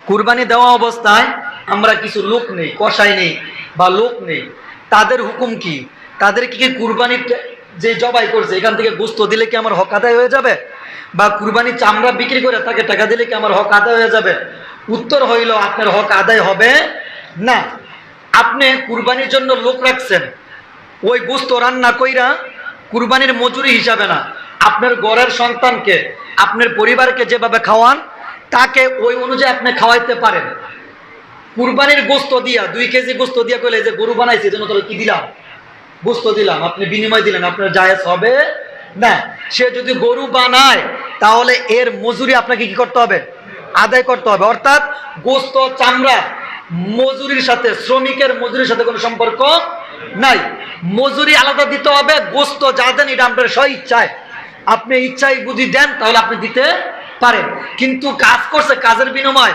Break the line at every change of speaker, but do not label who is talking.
কুরবানি দেওয়া অবস্থায় আমরা কিছু লোক নেই, কসাই নেই বা লোক নেই, তাদের হুকুম কি? তাদেরকে কি কুরবানির যে জবাই করছে এখান থেকে গোস্ত দিলে কি আমার হক আদায় হয়ে যাবে? বা কুরবানির চামড়া বিক্রি করে তাকে টাকা দিলে কি আমার হক আদায় হয়ে যাবে? উত্তর হইল আপনার হক আদায় হবে না। আপনি কুরবানির জন্য লোক রাখছেন, ওই গোস্ত রান্না কইরা কুরবানির মজুরি হিসাবে না, আপনার ঘরের সন্তানকে, আপনার পরিবারকে যেভাবে খাওয়ান তাকে ওই অনুযায়ী আপনি খাওয়াইতে পারেন। কুরবানির গোস্ত দিয়া 2 কেজি গোস্ত দিয়া কইলে যে গরু বানাইছে এজন্য তোর কি দিলাম, গোস্ত দিলাম, আপনি বিনিময় দিলেন, আপনার জায়েজ হবে না। সে যদি গরু বানায় তাহলে এর মজুরি আপনাকে কি করতে হবে? আদায় করতে হবে। অর্থাৎ গোস্ত চামড়া মজুরির সাথে, শ্রমিকের মজুরির সাথে কোনো সম্পর্ক নাই। মজুরি আলাদা দিতে হবে, গোস্ত যা দেন এটা আপনার স্ব ইচ্ছায়, আপনি ইচ্ছায় বুঝি দেন তাহলে আপনি দিতে পারেন, কিন্তু কাজ করছে, কাজের বিনিময়